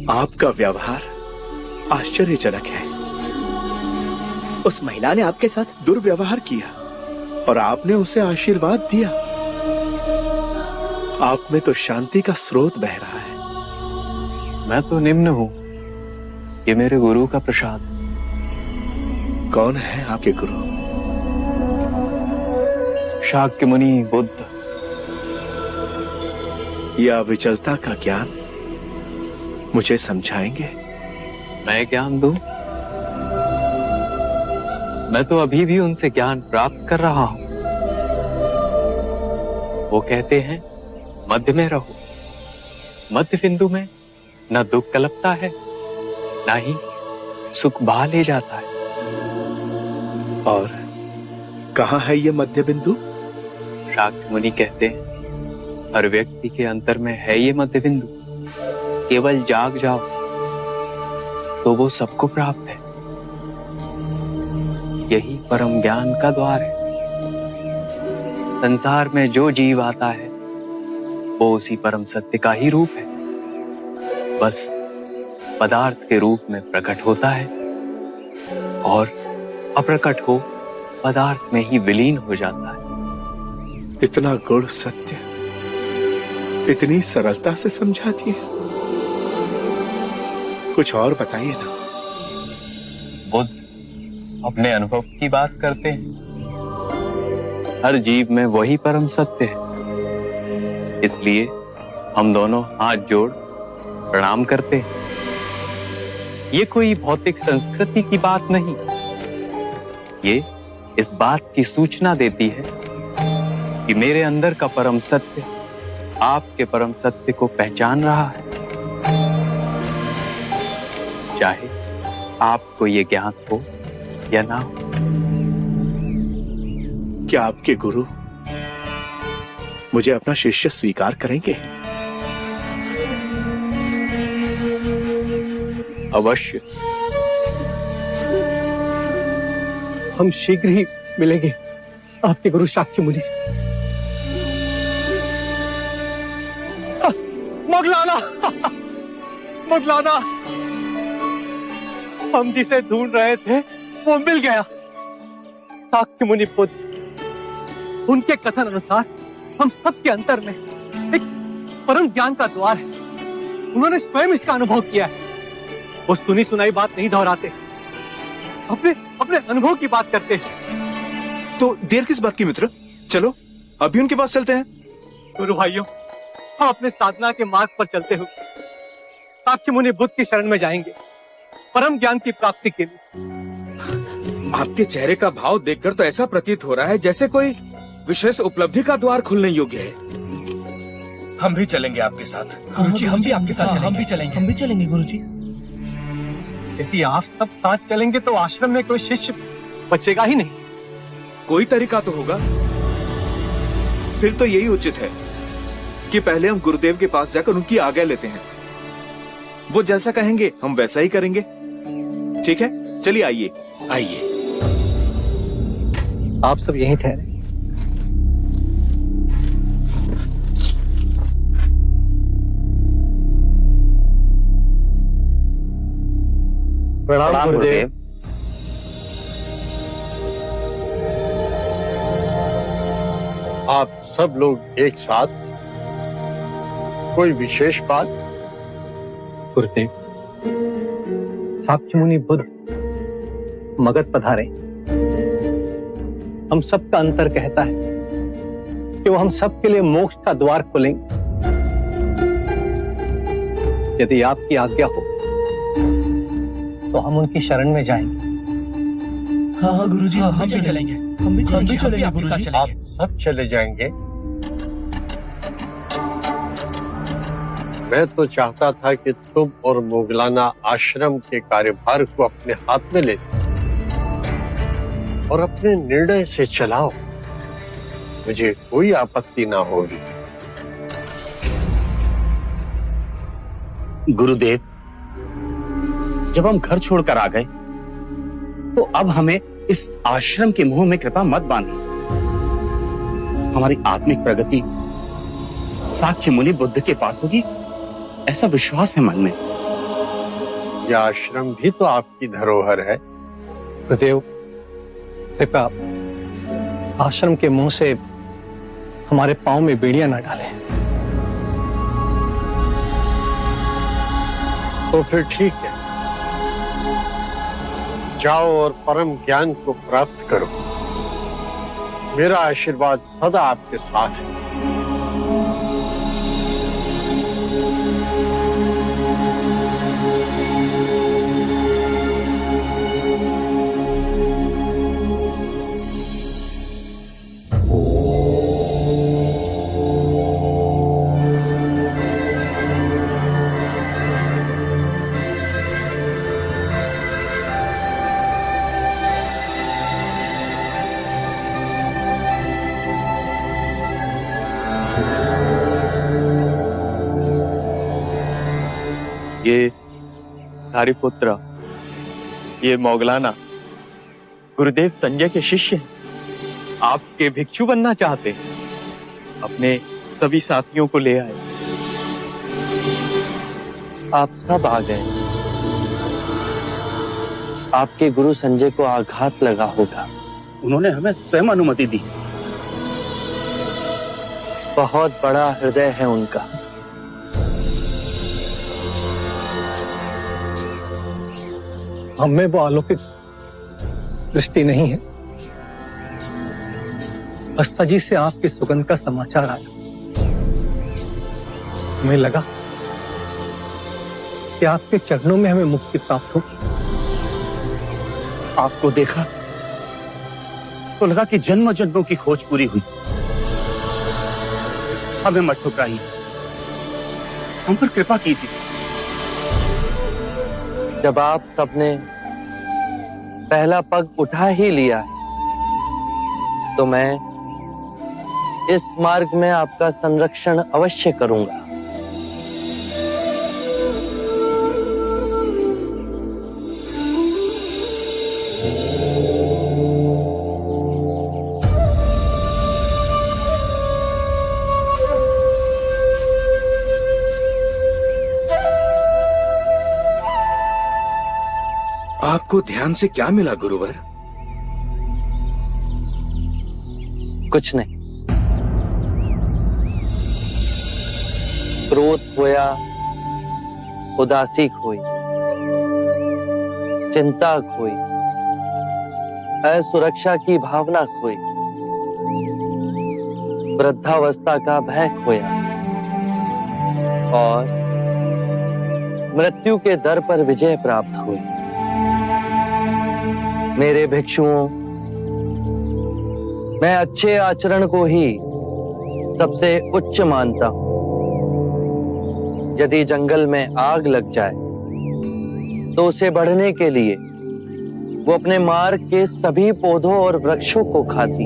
आपका व्यवहार आश्चर्यजनक है। उस महिला ने आपके साथ दुर्व्यवहार किया और आपने उसे आशीर्वाद दिया। आप में तो शांति का स्रोत बह रहा है। मैं तो निम्न हूं, ये मेरे गुरु का प्रसाद। कौन है आपके गुरु? शाक्य मुनि बुद्ध। यह अविचलता का ज्ञान मुझे समझाएंगे? मैं ज्ञान दूं? मैं तो अभी भी उनसे ज्ञान प्राप्त कर रहा हूं। वो कहते हैं मध्य में रहो। मध्य बिंदु में न दुख कलपता है, न ही सुख बहा ले जाता है। और कहां है ये मध्य बिंदु? शाक्य मुनि कहते हैं हर व्यक्ति के अंतर में है ये मध्य बिंदु। केवल जाग जाओ तो वो सबको प्राप्त है। यही परम ज्ञान का द्वार है। संसार में जो जीव आता है वो उसी परम सत्य का ही रूप है, बस पदार्थ के रूप में प्रकट होता है और अप्रकट हो पदार्थ में ही विलीन हो जाता है। इतना गूढ़ सत्य इतनी सरलता से समझा दिए। कुछ और बताइए ना। बुद्ध अपने अनुभव की बात करते हैं। हर जीव में वही परम सत्य है, इसलिए हम दोनों हाथ जोड़ प्रणाम करते हैं। ये कोई भौतिक संस्कृति की बात नहीं, ये इस बात की सूचना देती है कि मेरे अंदर का परम सत्य आपके परम सत्य को पहचान रहा है, चाहे आपको ये ज्ञात हो या ना हो। क्या आपके गुरु मुझे अपना शिष्य स्वीकार करेंगे? अवश्य। हम शीघ्र ही मिलेंगे आपके गुरु शाक्य मुनि से। मौगलाना, मौगलाना, हम जिसे ढूंढ रहे थे वो मिल गया। शाक्य मुनि बुद्ध, उनके कथन अनुसार हम सबके अंतर में एक परम ज्ञान का द्वार है। उन्होंने स्वयं इसका अनुभव किया है। वो सुनी सुनाई बात नहीं दोहराते, अपने अपने अनुभव की बात करते हैं। तो देर किस बात की मित्र, चलो अभी उनके पास चलते हैं। गुरु भाइयों, हम अपने साधना के मार्ग पर चलते हुए शाक्य मुनि बुद्ध की शरण में जाएंगे, परम ज्ञान की प्राप्ति के लिए। आपके चेहरे का भाव देखकर तो ऐसा प्रतीत हो रहा है जैसे कोई विशेष उपलब्धि का द्वार खुलने योग्य है। हम भी चलेंगे आपके साथ। गुरुजी, हम भी आपके साथ चलेंगे। हम भी चलेंगे गुरुजी। यदि आप सब साथ चलेंगे तो आश्रम में कोई शिष्य बचेगा ही नहीं। कोई तरीका तो होगा। फिर तो यही उचित है कि पहले हम गुरुदेव के पास जाकर उनकी आज्ञा लेते हैं। वो जैसा कहेंगे हम वैसा ही करेंगे। ठीक है, चलिए आइए आइए। आप सब यहीं ठहरे। प्रणाम गुरुदेव। आप सब लोग एक साथ, कोई विशेष बात? गुरुदेव, शाक्य मुनि बुद्ध मगध पधारे। हम सबका अंतर कहता है कि वो हम सबके लिए मोक्ष का द्वार खोलेंगे। यदि आपकी आज्ञा हो तो हम उनकी शरण में जाएंगे। हाँ गुरुजी, हम भी चलेंगे। हम भी चलेंगे गुरुजी। आप सब चले जाएंगे। मैं तो चाहता था कि तुम और मोगलाना आश्रम के कार्यभार को अपने हाथ में ले और अपने निर्णय से चलाओ। मुझे कोई आपत्ति ना होगी। गुरुदेव, जब हम घर छोड़कर आ गए तो अब हमें इस आश्रम के मुंह में कृपा मत बांधिए। हमारी आत्मिक प्रगति शाक्य मुनि बुद्ध के पास होगी, ऐसा विश्वास है मन में। यह आश्रम भी तो आपकी धरोहर है। गुरुदेव, कृपया आश्रम के मुंह से हमारे पांव में बेड़ियां न डालें। तो फिर ठीक है, जाओ और परम ज्ञान को प्राप्त करो। मेरा आशीर्वाद सदा आपके साथ है। ये सारिपुत्र, ये मोगलाना गुरुदेव संजय के शिष्य हैं। आपके भिक्षु बनना चाहते हैं। अपने सभी साथियों को ले आए। आप सब आ गए। आपके गुरु संजय को आघात लगा होगा। उन्होंने हमें स्वयं अनुमति दी। बहुत बड़ा हृदय है उनका। हमें वो अलौकिक दृष्टि नहीं है। अस्ता जी से आपकी सुगंध का समाचार आया। हमें लगा कि आपके चरणों में हमें मुक्ति प्राप्त होगी। आपको देखा तो लगा कि जन्म जन्मों की खोज पूरी हुई। हमें मत ठुकराइए, हम पर कृपा कीजिए। जब आप सबने पहला पग उठा ही लिया है, तो मैं इस मार्ग में आपका संरक्षण अवश्य करूंगा। आपको ध्यान से क्या मिला गुरुवर? कुछ नहीं। क्रोध खोया, उदासी खोई, चिंता खोई, असुरक्षा की भावना खोई, वृद्धावस्था का भय खोया और मृत्यु के दर पर विजय प्राप्त हुई। मेरे भिक्षुओं, मैं अच्छे आचरण को ही सबसे उच्च मानता हूं। यदि जंगल में आग लग जाए तो उसे बढ़ने के लिए वो अपने मार्ग के सभी पौधों और वृक्षों को खाती।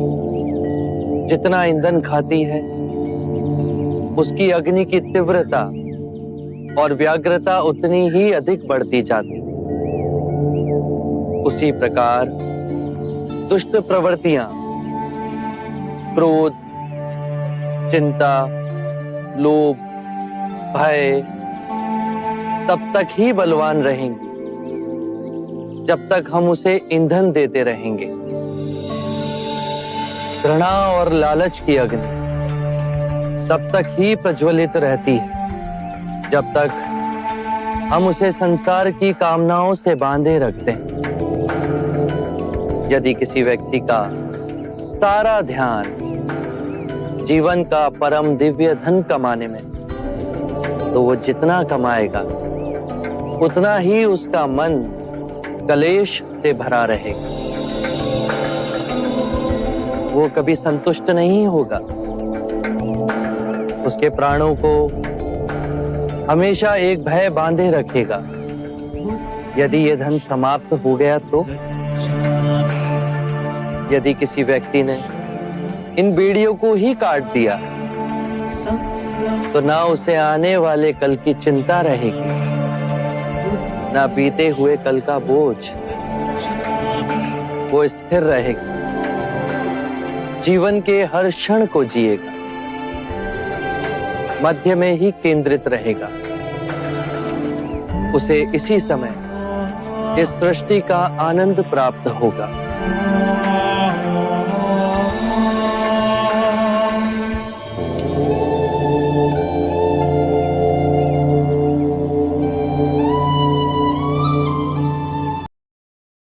जितना ईंधन खाती है, उसकी अग्नि की तीव्रता और व्याग्रता उतनी ही अधिक बढ़ती जाती। उसी प्रकार दुष्ट प्रवृत्तियां, क्रोध, चिंता, लोभ, भय तब तक ही बलवान रहेंगी जब तक हम उसे ईंधन देते रहेंगे। घृणा और लालच की अग्नि तब तक ही प्रज्वलित रहती है जब तक हम उसे संसार की कामनाओं से बांधे रखते हैं। यदि किसी व्यक्ति का सारा ध्यान जीवन का परम दिव्य धन कमाने में, तो वो जितना कमाएगा उतना ही उसका मन कलेश से भरा रहेगा। वो कभी संतुष्ट नहीं होगा। उसके प्राणों को हमेशा एक भय बांधे रखेगा। यदि ये धन समाप्त हो गया तो? यदि किसी व्यक्ति ने इन बेड़ियों को ही काट दिया तो ना उसे आने वाले कल की चिंता रहेगी, ना बीते हुए कल का बोझ। वो स्थिर रहेगा, जीवन के हर क्षण को जिएगा, मध्य में ही केंद्रित रहेगा। उसे इसी समय इस सृष्टि का आनंद प्राप्त होगा।